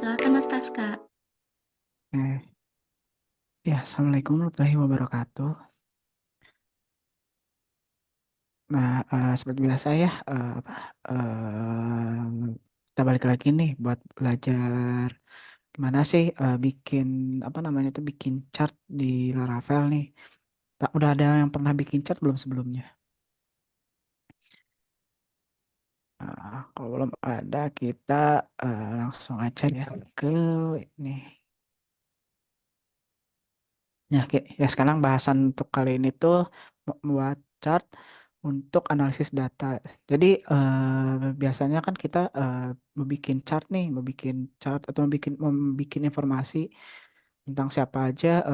Silakan Mas Taska. Eh, ya, Assalamualaikum warahmatullahi wabarakatuh. Nah, seperti biasa ya, kita balik lagi nih buat belajar gimana sih bikin apa namanya itu bikin chart di Laravel nih. Tak udah ada yang pernah bikin chart belum sebelumnya? Kalau belum ada, kita langsung aja ya ke ini. Ya, sekarang bahasan untuk kali ini tuh membuat chart untuk analisis data. Jadi biasanya kan kita membuat chart atau membuat informasi tentang siapa aja,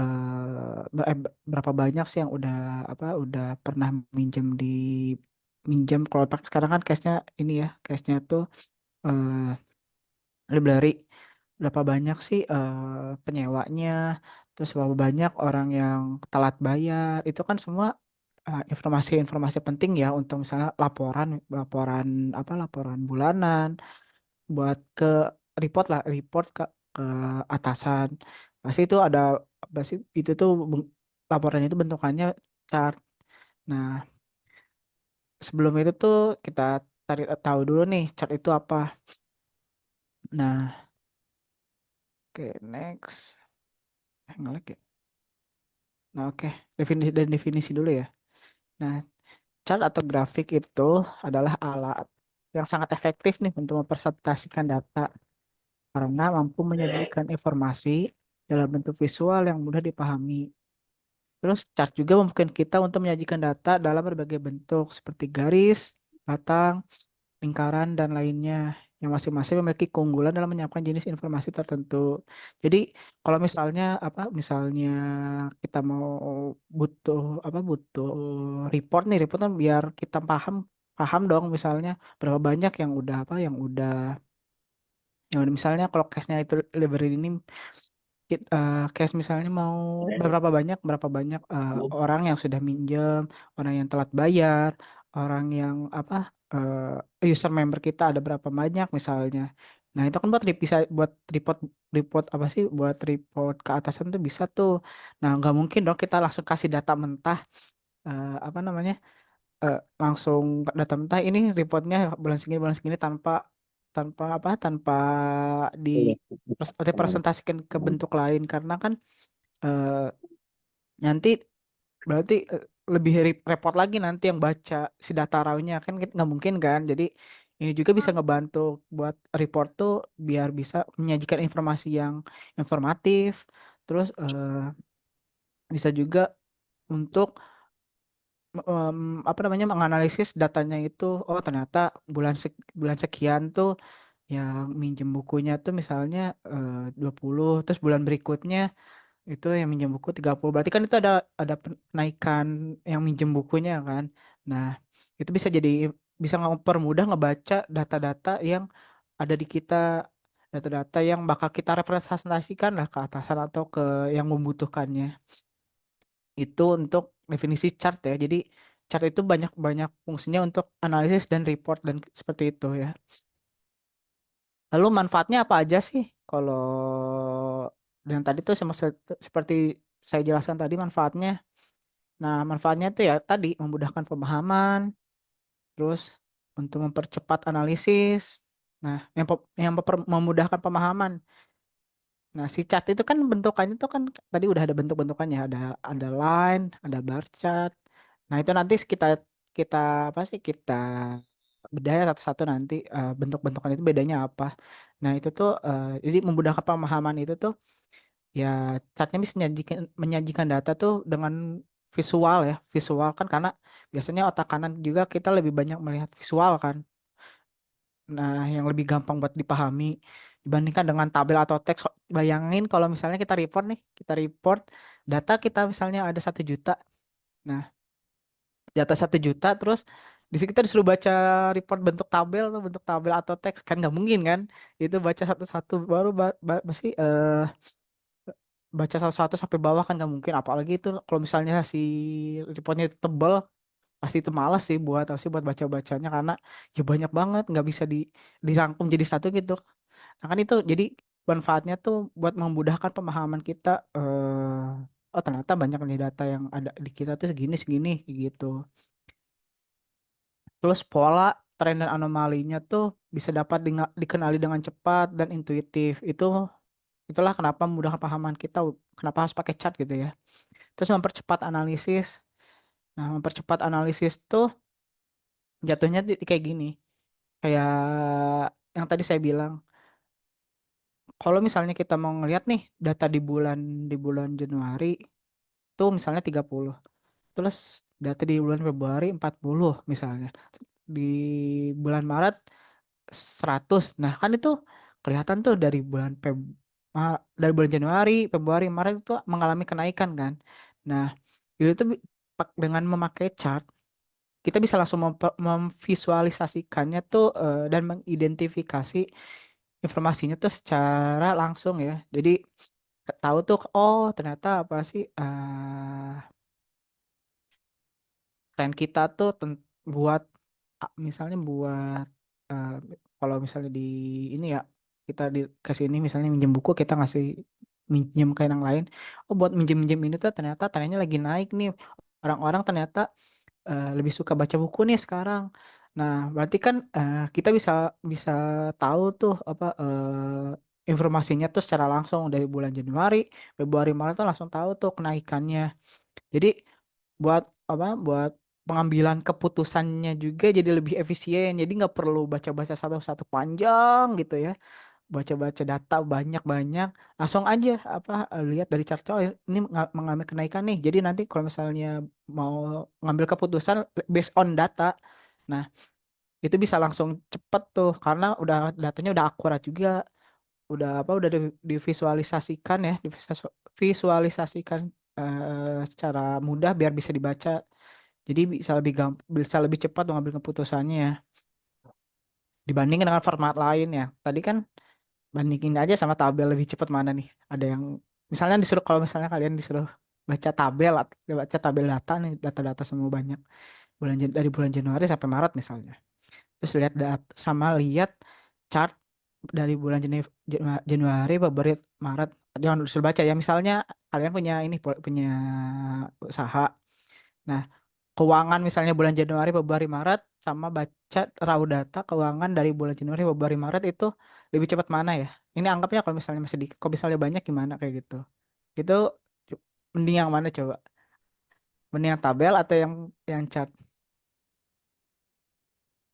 berapa banyak sih yang udah pernah minjem. Kalau sekarang kan case-nya tuh eh, library, berapa banyak sih penyewanya, terus berapa banyak orang yang telat bayar. Itu kan semua informasi-informasi penting ya untuk misalnya laporan laporan laporan bulanan, buat ke report ke atasan. pasti itu ada pasti itu tuh laporan itu bentukannya chart. Nah, sebelum itu tuh kita tahu dulu nih chart itu apa. Nah, oke, next. Ngelek ya. Nah, oke. Definisi dulu ya. Nah, chart atau grafik itu adalah alat yang sangat efektif nih untuk mempresentasikan data karena mampu menyajikan informasi dalam bentuk visual yang mudah dipahami. Terus chart juga memungkinkan kita untuk menyajikan data dalam berbagai bentuk seperti garis, batang, lingkaran, dan lainnya yang masing-masing memiliki keunggulan dalam menyampaikan jenis informasi tertentu. Jadi kalau misalnya kita mau butuh report kan biar kita paham paham dong, misalnya berapa banyak yang udah misalnya kalau case-nya itu library ini case misalnya mau berapa banyak orang yang sudah minjem, orang yang telat bayar, orang yang user member kita ada berapa banyak misalnya. Nah, itu kan bisa buat report report apa sih buat report ke atasan tuh bisa tuh. Nah, nggak mungkin dong kita langsung kasih data mentah, apa namanya langsung data mentah ini reportnya bulan segini tanpa tanpa apa tanpa di representasikan ke bentuk lain, karena kan eh, nanti berarti lebih repot lagi nanti yang baca si data raw-nya kan, nggak mungkin kan. Jadi ini juga bisa ngebantu buat report tuh biar bisa menyajikan informasi yang informatif. Terus bisa juga untuk apa namanya menganalisis datanya itu. Oh, ternyata bulan sekian tuh yang minjem bukunya tuh misalnya 20, terus bulan berikutnya itu yang minjem buku 30. Berarti kan itu ada penaikan yang minjem bukunya kan. Nah, itu bisa mempermudah ngebaca data-data yang ada di kita, data-data yang bakal kita representasikan lah ke atasan atau ke yang membutuhkannya. Itu untuk definisi chart ya. Jadi chart itu banyak banyak fungsinya untuk analisis dan report dan seperti itu ya. Lalu manfaatnya apa aja sih? Kalau yang tadi tuh seperti saya jelaskan tadi manfaatnya. Nah, manfaatnya itu ya tadi memudahkan pemahaman, terus untuk mempercepat analisis. Nah, memudahkan pemahaman. Nah, si chart itu kan bentukannya tuh kan tadi udah ada bentuk-bentukannya, ada line, ada bar chart. Nah, itu nanti kita kita apa sih kita bedah ya satu-satu nanti bentuk-bentukan itu bedanya apa. Nah, itu tuh jadi memudahkan pemahaman itu tuh ya, chartnya bisa menyajikan data tuh dengan visual ya, visual kan karena biasanya otak kanan juga kita lebih banyak melihat visual kan. Nah, yang lebih gampang buat dipahami dibandingkan dengan tabel atau teks. Bayangin kalau misalnya kita report data kita misalnya ada 1 juta. Nah, data 1 juta terus di situ kita disuruh baca report bentuk tabel atau teks kan nggak mungkin kan. Itu baca satu-satu baru pasti baca satu-satu sampai bawah kan nggak mungkin. Apalagi itu kalau misalnya si reportnya itu tebal, pasti itu malas sih buat baca-bacanya karena ya banyak banget nggak bisa dirangkum jadi satu gitu. Nah, kan itu jadi manfaatnya tuh buat memudahkan pemahaman kita. Oh ternyata banyak nih data yang ada di kita tuh segini segini kayak gitu. Terus pola, tren dan anomalinya tuh bisa dapat dikenali dengan cepat dan intuitif. Itulah kenapa memudahkan pemahaman kita, kenapa harus pakai chart gitu ya. Terus mempercepat analisis. Nah, mempercepat analisis tuh jatuhnya kayak gini. Kayak yang tadi saya bilang, kalau misalnya kita mau ngelihat nih data di bulan Januari tuh misalnya 30. Terus data di bulan Februari 40 misalnya. Di bulan Maret 100. Nah, kan itu kelihatan tuh dari bulan Januari, Februari, Maret itu mengalami kenaikan kan. Nah, itu tuh dengan memakai chart kita bisa langsung memvisualisasikannya tuh dan mengidentifikasi informasinya tuh secara langsung ya. Jadi tahu tuh oh ternyata apa sih tren kita tuh buat misalnya buat eh, kalau misalnya di ini ya kita dikasih ini misalnya minjem buku kita ngasih minjem ke yang lain. Oh buat minjem-minjem ini tuh ternyata trennya lagi naik nih. Orang-orang ternyata lebih suka baca buku nih sekarang. Nah, berarti kan kita bisa bisa tahu tuh apa informasinya tuh secara langsung dari bulan Januari, Februari, Maret tuh langsung tahu tuh kenaikannya. Jadi buat apa? Buat pengambilan keputusannya juga jadi lebih efisien. Jadi nggak perlu baca-baca satu-satu panjang gitu ya. Baca-baca data banyak-banyak, langsung aja apa lihat dari chart oh ini mengalami kenaikan nih. Jadi nanti kalau misalnya mau ngambil keputusan based on data, nah itu bisa langsung cepet tuh karena datanya udah akurat juga, udah divisualisasikan ya, divisualisasikan secara mudah biar bisa dibaca. Jadi bisa lebih cepat mengambil keputusannya ya, dibandingkan dengan format lain ya. Tadi kan bandingin aja sama tabel lebih cepat mana nih. Ada yang misalnya disuruh kalau misalnya kalian disuruh baca tabel data nih, data-data semua banyak dari bulan Januari sampai Maret misalnya. Terus lihat chart dari bulan Januari, Februari, Maret. Jangan disuruh baca ya. Misalnya kalian punya usaha. Nah, keuangan misalnya bulan Januari, Februari, Maret sama baca raw data keuangan dari bulan Januari, Februari, Maret itu lebih cepat mana ya? Ini anggapnya kalau misalnya masih dikit, kalau misalnya banyak gimana kayak gitu. Itu mending yang mana coba? Mending yang tabel atau yang chart?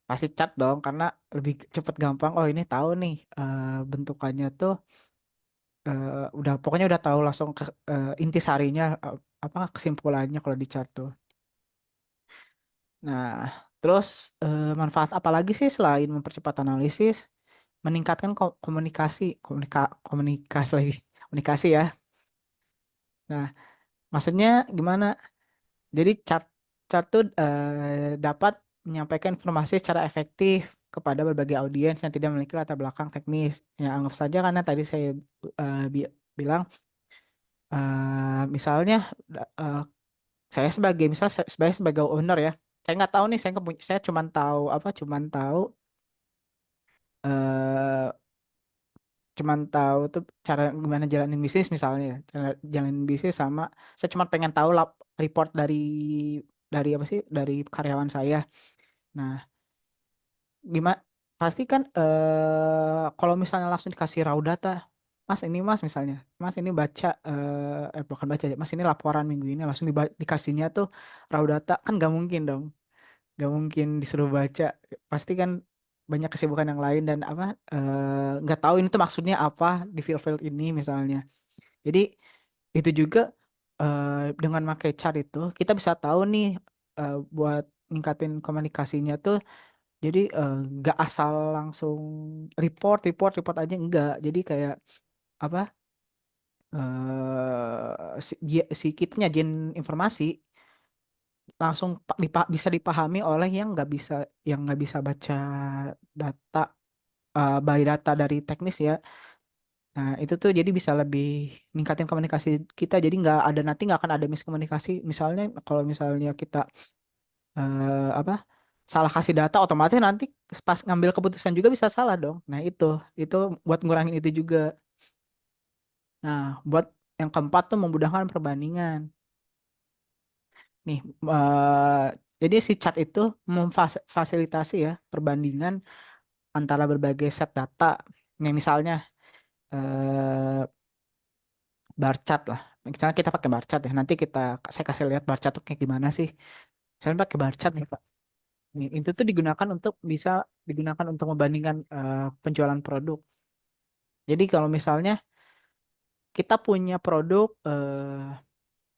Pasti chart dong karena lebih cepat gampang. Oh, ini tahu nih bentukannya tuh udah pokoknya udah tahu langsung ke intisarinya apa kesimpulannya kalau di chart tuh. Nah, terus manfaat apa lagi sih selain mempercepat analisis, meningkatkan komunikasi lagi, komunikasi ya. Nah, maksudnya gimana? Jadi chart tuh dapat menyampaikan informasi secara efektif kepada berbagai audiens yang tidak memiliki latar belakang teknis. Ya, anggap saja karena tadi saya bilang misalnya eh, saya sebagai owner ya, saya nggak tahu nih, saya cuma tahu apa, eh cuman tahu tuh cara gimana jalanin bisnis misalnya ya, cara jalanin bisnis sama saya cuma pengen tahu report dari apa sih dari karyawan saya. Nah, gimana pasti kan kalau misalnya langsung dikasih raw data, Mas ini Mas misalnya, Mas ini baca bukan baca ya, Mas ini laporan minggu ini langsung dikasihnya tuh raw data kan gak mungkin dong, gak mungkin disuruh baca, pasti kan banyak kesibukan yang lain dan apa nggak tahu ini tuh maksudnya apa di field-field ini misalnya. Jadi itu juga dengan pakai chart itu kita bisa tahu nih buat ningkatin komunikasinya tuh. Jadi nggak asal langsung report aja enggak. Jadi kayak apa si kita nyajin informasi langsung bisa dipahami oleh yang nggak bisa baca data by data dari teknis ya. Nah itu tuh jadi bisa lebih ningkatin komunikasi kita. Jadi nggak akan ada miskomunikasi. Misalnya kalau misalnya kita apa salah kasih data otomatis nanti pas ngambil keputusan juga bisa salah dong. Nah itu buat ngurangin itu juga. Nah, buat yang keempat tuh memudahkan perbandingan. Nih, jadi si chart itu memfasilitasi ya perbandingan antara berbagai set data. Nih misalnya eh, bar chart lah. Misalnya kita pakai bar chart ya. Nanti saya kasih lihat bar chart tuh kayak gimana sih. Misalnya pakai bar chart nih Pak. Nih, itu tuh bisa digunakan untuk membandingkan penjualan produk. Jadi kalau misalnya kita punya produk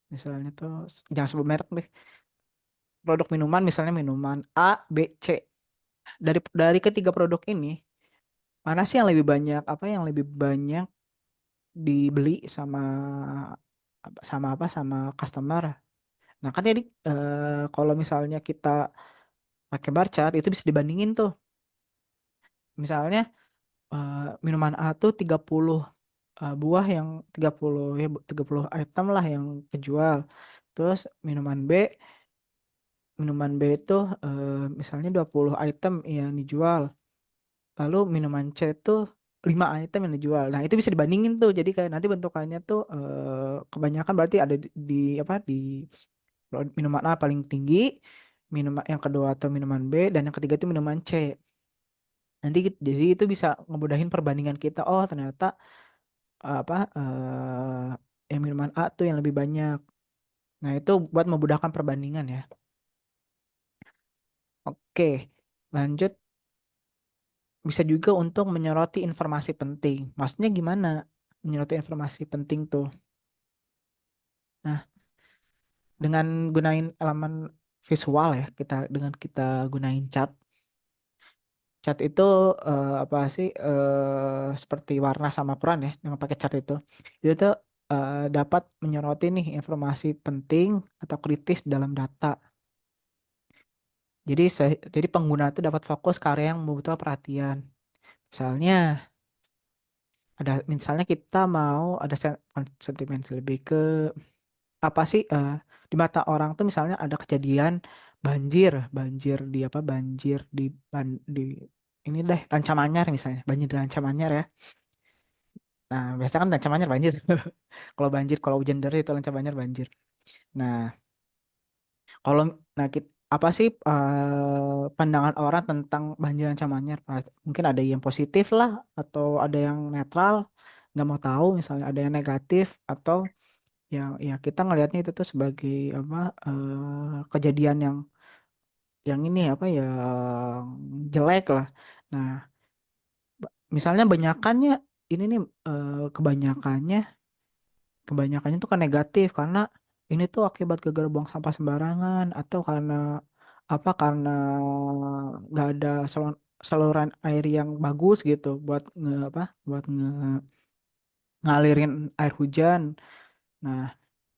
misalnya tuh jangan sebut merek deh. Produk minuman misalnya minuman A, B, C. Dari ketiga produk ini, mana sih yang lebih banyak yang lebih banyak dibeli sama sama customer. Nah, kan jadi kalau misalnya kita pakai bar chart itu bisa dibandingin tuh. Misalnya minuman A tuh 30 buah yang 30 item lah yang kejual. Terus minuman B itu misalnya 20 item yang dijual. Lalu minuman C itu 5 item yang dijual. Nah, itu bisa dibandingin tuh. Jadi kayak nanti bentukannya tuh kebanyakan berarti ada di minuman A paling tinggi, minuman yang kedua atau minuman B dan yang ketiga itu minuman C. Jadi itu bisa ngemudahin perbandingan kita. Oh, ternyata yang minuman A tuh yang lebih banyak. Nah, itu buat memudahkan perbandingan ya. Oke, lanjut bisa juga untuk menyoroti informasi penting. Maksudnya gimana? Menyoroti informasi penting tuh. Nah, dengan gunain elemen visual ya, dengan kita gunain cat. Cat itu apa sih seperti warna sama ukuran ya dengan pakai cat itu. Itu tuh dapat menyoroti nih informasi penting atau kritis dalam data. Jadi pengguna itu dapat fokus ke area yang membutuhkan perhatian. Misalnya misalnya kita mau ada sentimen lebih ke apa sih di mata orang tuh misalnya ada kejadian banjir, banjir di ini deh Rancamanyar misalnya, banjir di Rancamanyar ya. Nah, biasanya kan Rancamanyar banjir. Kalau hujan deras itu Rancamanyar banjir. Nah, kalau apa sih pandangan orang tentang banjir Rancamanyar? Mungkin ada yang positif lah atau ada yang netral, nggak mau tahu misalnya ada yang negatif atau ya kita ngelihatnya itu tuh sebagai apa kejadian yang ini apa ya jelek lah. Nah, misalnya banyakannya ini nih kebanyakannya kebanyakannya tuh kan negatif karena ini tuh akibat gagal buang sampah sembarangan atau karena nggak ada saluran air yang bagus gitu buat ngalirin air hujan. Nah,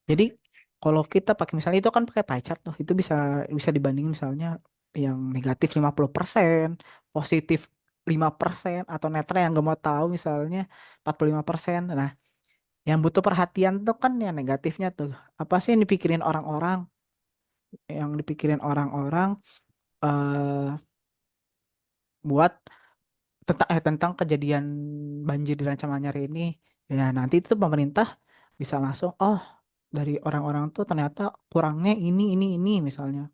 jadi kalau kita pakai misalnya itu kan pakai pie chart tuh, itu bisa bisa dibandingin misalnya yang negatif 50%, positif 5% atau netral yang gak mau tahu misalnya 45%. Nah, yang butuh perhatian tuh kan yang negatifnya tuh. Apa sih yang dipikirin orang-orang? Yang dipikirin orang-orang eh buat tentang kejadian banjir di Ranca Manyar ini. Ya, nanti itu pemerintah bisa langsung dari orang-orang tuh ternyata kurangnya ini misalnya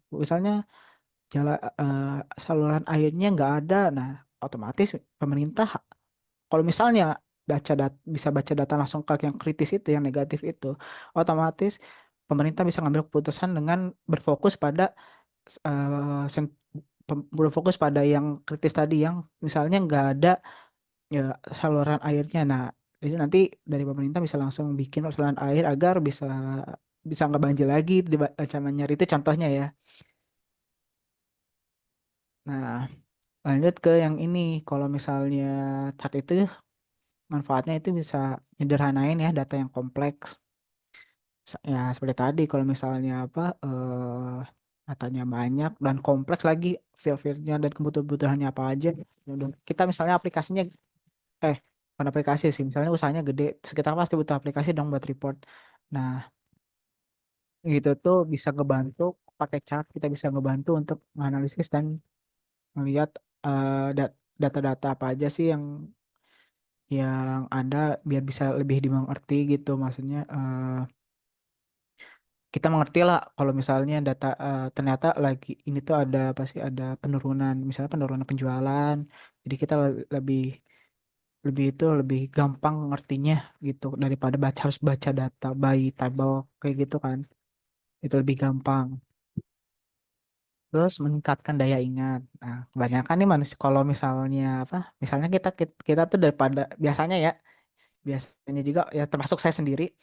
jalan saluran airnya nggak ada. Nah, otomatis pemerintah kalau misalnya bisa baca data langsung ke yang kritis itu yang negatif itu, otomatis pemerintah bisa ngambil keputusan dengan berfokus pada berfokus pada yang kritis tadi yang misalnya nggak ada ya saluran airnya. Nah, jadi nanti dari pemerintah bisa langsung bikin saluran air agar bisa bisa nggak banjir lagi di Camanyar itu contohnya ya. Nah, lanjut ke yang ini. Kalau misalnya chart itu manfaatnya itu bisa nyederhanain ya data yang kompleks. Ya seperti tadi kalau misalnya datanya banyak dan kompleks lagi field-fieldnya dan kebutuhannya apa aja. Dan kita misalnya aplikasinya eh bukan aplikasi sih misalnya usahanya gede terus kita pasti butuh aplikasi dong buat report. Nah, gitu tuh bisa ngebantu pakai chart kita bisa ngebantu untuk menganalisis dan melihat eh, data-data apa aja sih yang ada biar bisa lebih dimengerti gitu. Maksudnya kita mengerti lah kalau misalnya data ternyata lagi ini tuh ada pasti ada penurunan, misalnya penurunan penjualan. Jadi kita lebih lebih itu lebih gampang ngertinya gitu daripada harus baca data by table kayak gitu kan. Itu lebih gampang. Terus meningkatkan daya ingat. Nah, kebanyakan nih manusia kalau misalnya apa? Misalnya kita tuh daripada biasanya ya, biasanya juga ya termasuk saya sendiri,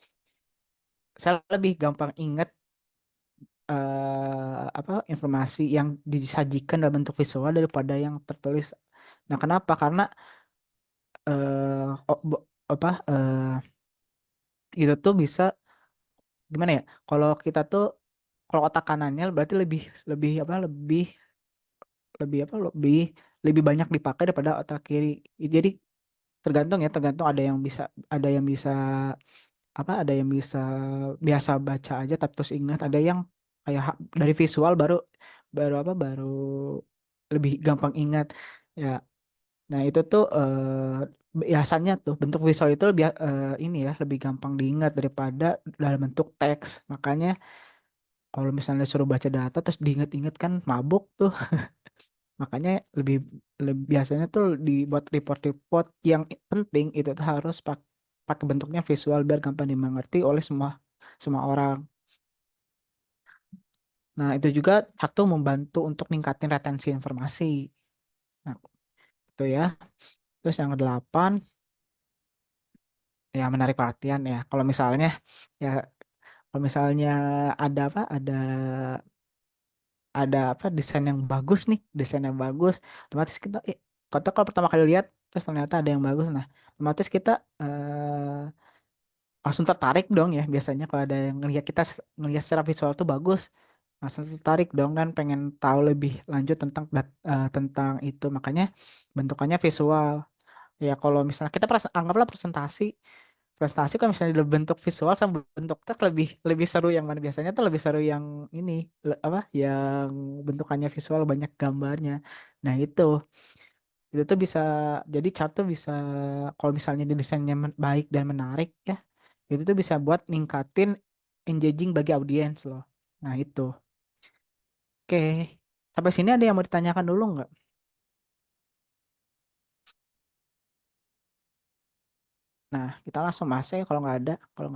saya lebih gampang ingat apa informasi yang disajikan dalam bentuk visual daripada yang tertulis. Nah, kenapa? Karena apa itu tuh bisa gimana ya? Kalau kita tuh kalau otak kanannya berarti lebih lebih apa? Lebih apa? Lebih banyak dipakai daripada otak kiri. Jadi tergantung ya, tergantung ada yang bisa apa? Ada yang bisa biasa baca aja tapi terus ingat, ada yang kayak dari visual baru baru apa? Baru lebih gampang ingat. Ya, nah itu tuh biasanya tuh bentuk visual itu ini ya lebih gampang diingat daripada dalam bentuk teks. Makanya kalau misalnya suruh baca data terus diingat-ingat kan mabuk tuh. Makanya lebih, lebih biasanya tuh dibuat report-report yang penting itu tuh harus pakai bentuknya visual biar gampang dimengerti oleh semua semua orang. Nah, itu juga satu membantu untuk ningkatin retensi informasi. Nah, itu ya. Terus yang kedelapan ya menarik perhatian ya. Ya kalau misalnya ada apa? Ada apa desain yang bagus nih, desain yang bagus, otomatis kita kalau pertama kali lihat terus ternyata ada yang bagus, nah otomatis kita langsung tertarik dong ya, biasanya kalau ada yang ngelihat ngelihat secara visual tuh bagus, langsung tertarik dong dan pengen tahu lebih lanjut tentang tentang itu, makanya bentukannya visual. Ya kalau misalnya kita anggaplah presentasi. Prestasi kalau misalnya dalam bentuk visual sama bentuk teks lebih lebih seru yang mana, biasanya tuh lebih seru yang ini apa yang bentukannya visual banyak gambarnya. Nah, itu tuh bisa jadi chart tuh bisa kalau misalnya desainnya baik dan menarik ya, itu tuh bisa buat ningkatin engaging bagi audiens loh. Nah, itu. Oke. Sampai sini ada yang mau ditanyakan dulu nggak? Nah, kita langsung masuk ya kalau nggak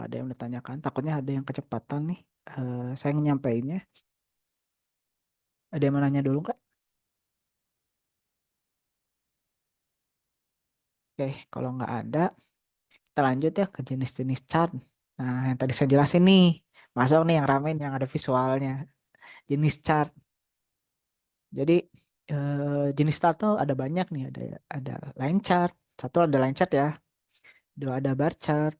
ada yang ditanyakan. Takutnya ada yang kecepatan nih. Saya nyampeinnya. Ada yang mau nanya dulu nggak? Oke, kalau nggak ada, kita lanjut ya ke jenis-jenis chart. Nah, yang tadi saya jelasin nih, masuk nih yang ramen yang ada visualnya, jenis chart. Jadi jenis chart tuh ada banyak nih, ada line chart, satu ada line chart ya, dua ada bar chart,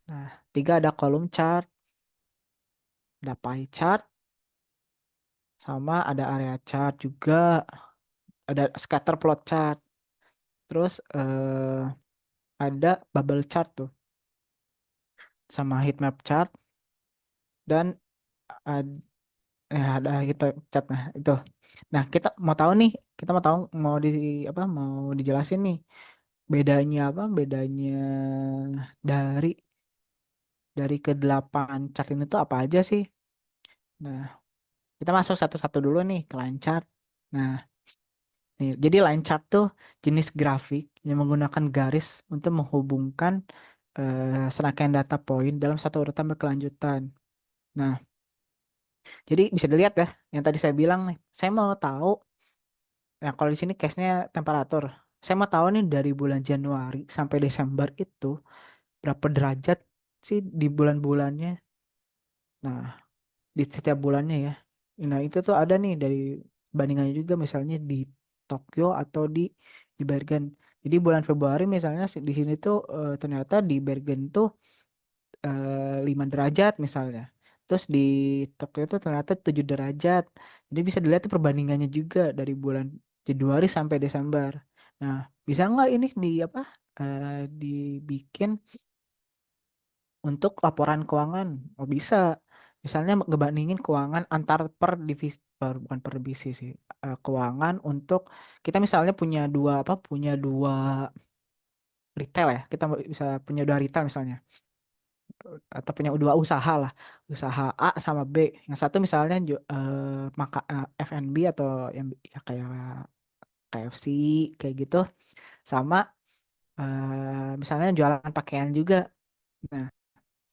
nah tiga ada column chart, ada pie chart, sama ada area chart juga, ada scatter plot chart, terus ada bubble chart tuh, sama heat map chart dan ada ada kita cat nah itu. Nah, kita mau tahu mau dijelasin nih bedanya apa? Bedanya dari kedelapan chart ini tuh apa aja sih? Nah, kita masuk satu-satu dulu nih ke line chart. Nah, nih, jadi line chart tuh jenis grafik yang menggunakan garis untuk menghubungkan serangkaian data point dalam satu urutan berkelanjutan. Nah, jadi bisa dilihat ya yang tadi saya bilang nih. Saya mau tahu. Nah, kalau di sini case-nya temperatur. Saya mau tahu nih dari bulan Januari sampai Desember itu berapa derajat sih di bulan-bulannya. Nah, di setiap bulannya ya. Nah, itu tuh ada nih dari bandingannya juga misalnya di Tokyo atau di Bergen. Jadi bulan Februari misalnya di sini tuh ternyata di Bergen tuh 5 derajat misalnya. Terus di Tokyo itu ternyata 7 derajat. Jadi bisa dilihat tuh perbandingannya juga dari bulan Januari sampai Desember. Nah, bisa nggak ini di apa? Dibikin untuk laporan keuangan? Oh, bisa. Misalnya ngebandingin keuangan antar per divisi, bukan per divisi sih. Keuangan untuk kita misalnya punya dua retail ya, kita bisa punya dua retail misalnya, atau punya dua usaha lah, usaha A sama B. Yang satu misalnya F&B atau yang ya kayak KFC kayak gitu, sama misalnya jualan pakaian juga. Nah,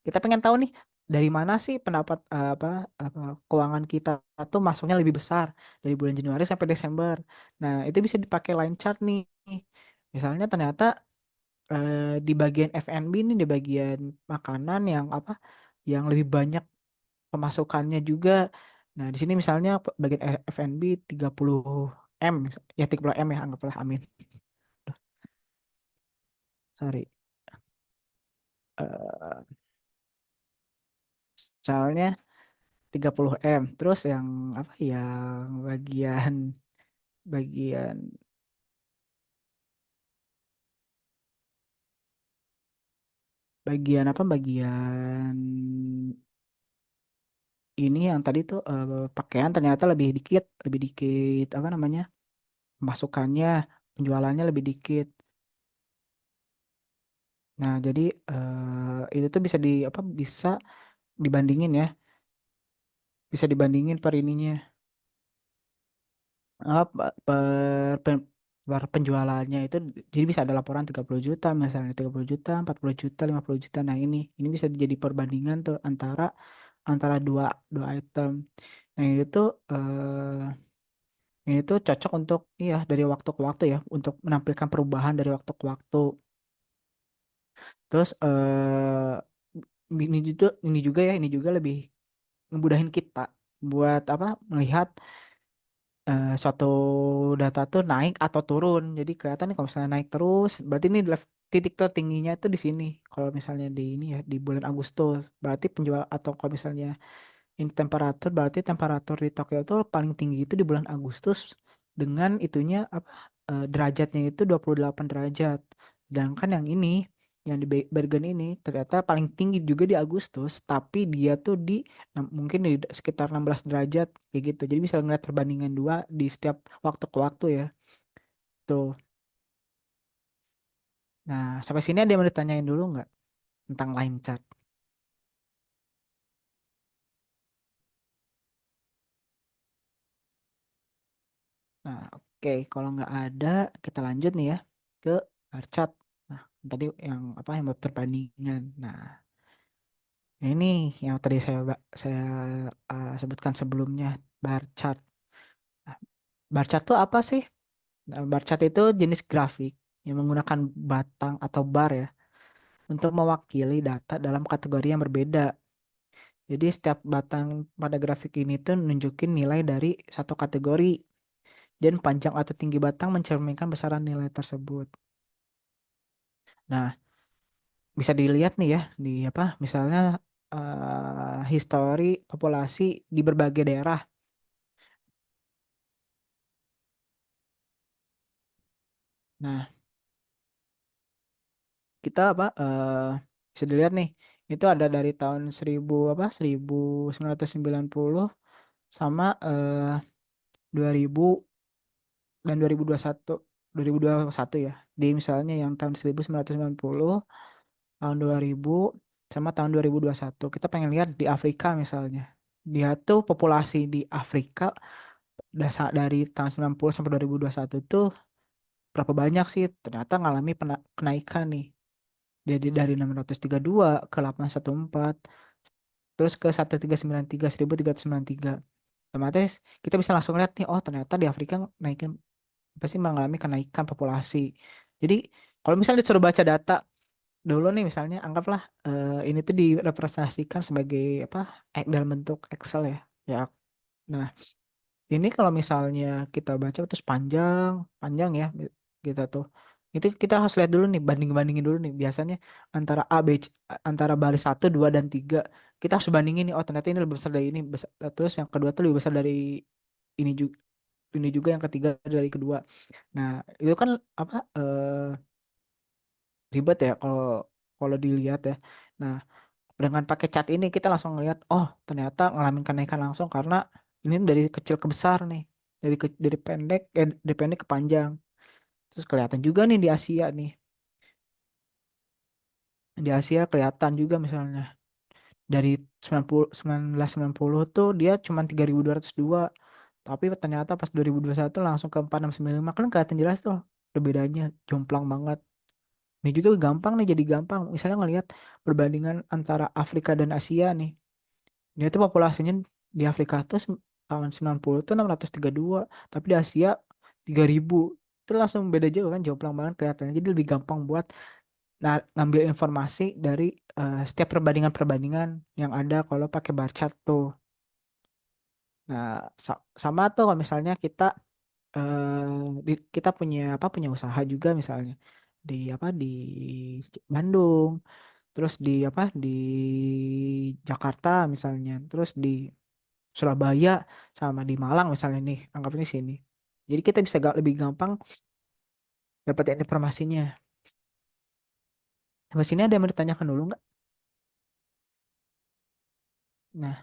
kita pengen tahu nih dari mana sih pendapat apa keuangan kita tuh masuknya lebih besar dari bulan Januari sampai Desember. Nah, itu bisa dipakai line chart nih. Misalnya ternyata di bagian F&B nih, di bagian makanan yang apa yang lebih banyak pemasukannya juga. Nah, di sini misalnya bagian F&B 30 M, ya 30 M ya anggaplah, amin. Duh, sorry. Eh, Misalnya 30 M. Terus yang apa yang bagian bagian ini yang tadi tuh pakaian ternyata lebih dikit apa namanya? Masukannya, penjualannya lebih dikit. Nah, jadi itu tuh bisa bisa dibandingin ya. Bisa dibandingin per ininya. Per penjualannya itu jadi bisa ada laporan 30 juta misalnya, 30 juta, 40 juta, 50 juta. Nah, ini bisa jadi perbandingan tuh antara antara dua dua item. Nah, ini tuh cocok untuk iya dari waktu ke waktu ya, untuk menampilkan perubahan dari waktu ke waktu. Terus ini juga lebih ngemudahin kita buat apa melihat suatu data tuh naik atau turun. Jadi kelihatan nih kalau misalnya naik terus, berarti ini titik tertingginya itu di sini. Kalau misalnya di ini ya di bulan Agustus, berarti penjual atau kalau misalnya ini temperatur, berarti temperatur di Tokyo itu paling tinggi itu di bulan Agustus dengan itunya apa derajatnya itu 28 derajat. Sedangkan yang ini yang di Bergen ini ternyata paling tinggi juga di Agustus, tapi dia tuh di mungkin di sekitar 16 derajat kayak gitu. Jadi bisa ngeliat perbandingan dua di setiap waktu ke waktu ya. Tuh. Nah, sampai sini ada yang mau ditanyain dulu nggak tentang line chart? Nah, oke, kalau nggak ada, kita lanjut nih ya ke bar chart. Nah, tadi yang apa yang buat perbandingan. Nah, ini yang tadi saya sebutkan sebelumnya, bar chart. Nah, bar chart itu apa sih? Nah, bar chart itu jenis grafik yang menggunakan batang atau bar ya untuk mewakili data dalam kategori yang berbeda. Jadi setiap batang pada grafik ini tuh nunjukin nilai dari satu kategori dan panjang atau tinggi batang mencerminkan besaran nilai tersebut. Nah, bisa dilihat nih ya di apa misalnya histori populasi di berbagai daerah. Nah, kita bisa dilihat nih itu ada dari tahun 1990 sama 2000 dan 2021 2021 ya. Di misalnya yang tahun 1990, tahun 2000 sama tahun 2021. Kita pengen lihat di Afrika misalnya. Dia tuh populasi di Afrika dari tahun 90 sampai 2021 tuh berapa banyak sih? Ternyata ngalami kenaikan nih. Jadi dari 632 ke 814 terus ke 1393 1393. Otomatis kita bisa langsung lihat nih, oh ternyata di Afrika naikin pasti mengalami kenaikan populasi. Jadi kalau misalnya disuruh baca data dulu nih misalnya anggaplah ini tuh direpresentasikan sebagai apa dalam bentuk Excel ya. Ya. Nah, ini kalau misalnya kita baca terus panjang, panjang ya kita tuh. Itu kita harus lihat dulu nih, bandingin dulu nih. Biasanya antara antara baris satu 2 dan 3 kita harus bandingin nih, oh ternyata ini lebih besar dari ini, terus yang kedua tuh lebih besar dari juga ini juga yang ketiga dari kedua. Nah, itu kan apa ribet ya kalau kalau dilihat ya. Nah, dengan pakai cat ini kita langsung ngelihat, oh ternyata ngalamin kenaikan langsung karena ini dari kecil ke besar nih, dari pendek ke panjang. Terus kelihatan juga nih di Asia nih. Di Asia kelihatan juga misalnya dari 1990 tuh dia cuma 3.202, tapi ternyata pas 2021 langsung ke 4.695, kan kelihatan jelas tuh perbedaannya jomplang banget. Ini juga gampang nih, jadi gampang misalnya ngelihat perbandingan antara Afrika dan Asia nih. Dia tuh populasinya di Afrika tuh tahun 90 tuh 632, tapi di Asia 3.000. Itu langsung beda jauh kan, jomplang banget kelihatannya. Jadi lebih gampang buat ngambil informasi dari setiap perbandingan-perbandingan yang ada kalau pakai bar chart tuh. Nah, sama tuh kalau misalnya kita kita punya apa, punya usaha juga misalnya di apa, di Bandung, terus di apa, di Jakarta misalnya, terus di Surabaya sama di Malang misalnya nih, anggapnya sini. Jadi kita bisa lebih gampang dapetin informasinya. Sampai sini ada yang mau ditanyakan dulu nggak? Nah,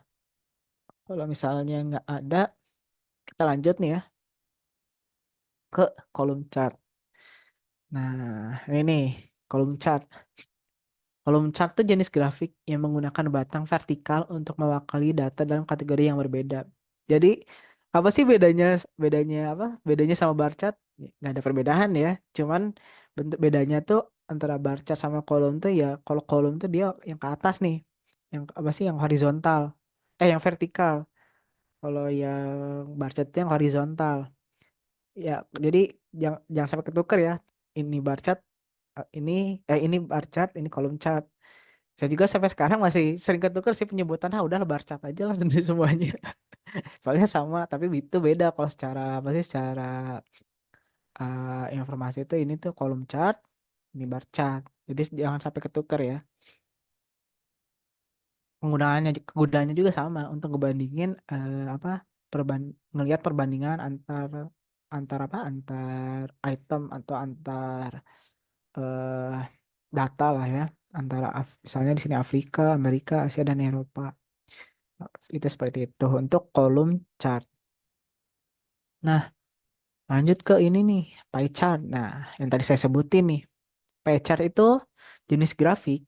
kalau misalnya nggak ada, kita lanjut nih ya ke kolom chart. Nah, ini nih kolom chart. Kolom chart itu jenis grafik yang menggunakan batang vertikal untuk mewakili data dalam kategori yang berbeda. Jadi, apa sih bedanya, apa? Bedanya sama bar chart? Ya, nggak ada perbedaan ya. Cuman bentuk bedanya tuh antara bar chart sama kolom tuh ya, kalau kolom tuh dia yang ke atas nih. Yang apa sih, yang horizontal. Yang vertikal. Kalau yang bar chart itu yang horizontal. Ya, jadi jangan sampai ketuker ya. Ini bar chart, ini bar chart, ini kolom chart. Saya juga sampai sekarang masih sering ketukar sih penyebutan. Ah, udah bar chart aja lah semuanya. Soalnya sama, tapi itu beda kalau secara apa sih, secara informasi itu, ini tuh kolom chart, ini bar chart. Jadi jangan sampai ketukar ya. Kegunaannya juga sama untuk ngebandingin apa, ngelihat perbandingan antar antar apa, antar item atau antar eh, data lah ya, antara misalnya di sini Afrika, Amerika, Asia dan Eropa. Itu seperti itu untuk kolom chart. Nah, lanjut ke ini nih, pie chart. Nah, yang tadi saya sebutin nih, pie chart itu jenis grafik,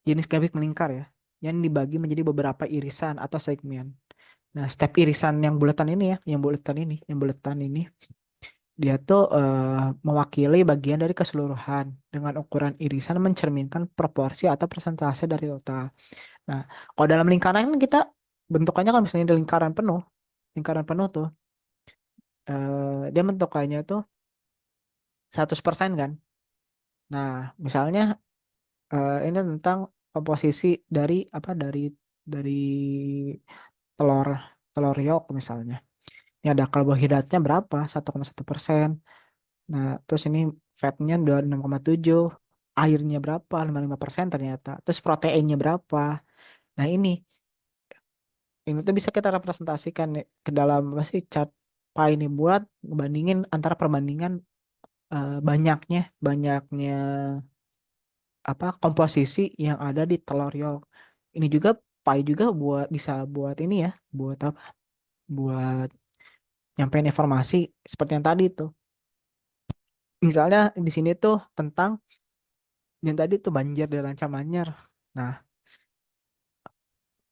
jenis grafik melingkar ya, yang dibagi menjadi beberapa irisan atau segmen. Nah, setiap irisan yang bulatan ini ya, yang bulatan ini, dia tuh mewakili bagian dari keseluruhan dengan ukuran irisan mencerminkan proporsi atau persentase dari total. Nah, kalau dalam lingkaran kan kita bentukannya, kalau misalnya di lingkaran penuh tuh, dia bentukannya tuh 100% kan. Nah, misalnya ini tentang komposisi dari apa, dari telur telur yolk misalnya. Ini ada karbohidratnya berapa? 1,1%. Nah, terus ini fatnya 26,7, airnya berapa? 55% ternyata. Terus proteinnya berapa? Nah, ini tuh bisa kita representasikan nih ke dalam apa sih, chart pie ini buat ngebandingin antara perbandingan banyaknya apa, komposisi yang ada di telur yolk. Ini juga pie juga bisa buat ini ya, buat apa? Buat nyampein informasi seperti yang tadi tuh. Misalnya di sini tuh tentang yang tadi tuh banjir di Ranca Manyar. Nah,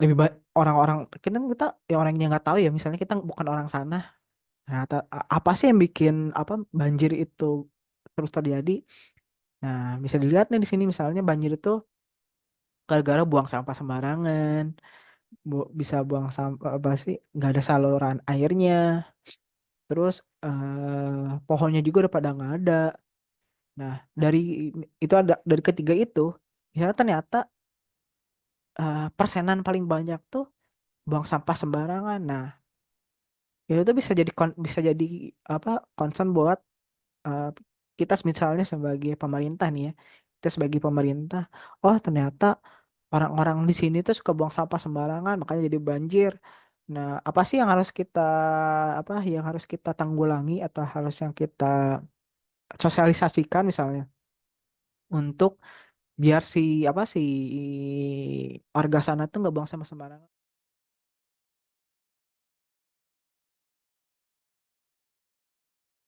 lebih banyak orang-orang kita ya, orang yang nggak tahu ya, misalnya kita bukan orang sana. Nah, apa sih yang bikin apa banjir itu terus terjadi? Nah, bisa dilihat nih di sini misalnya banjir itu gara-gara buang sampah sembarangan, bisa buang sampah apa sih, nggak ada saluran airnya, terus pohonnya juga udah pada nggak ada. Nah, dari itu, ada dari ketiga itu, misalnya ternyata persenan paling banyak tuh buang sampah sembarangan. Nah, itu tuh bisa jadi apa, concern buat eh, kita misalnya sebagai pemerintah nih ya. Kita sebagai pemerintah, oh ternyata orang-orang di sini tuh suka buang sampah sembarangan, makanya jadi banjir. Nah, apa sih yang harus kita tanggulangi atau harus yang kita sosialisasikan misalnya untuk biar si warga sana tuh nggak buang sampah sembarangan.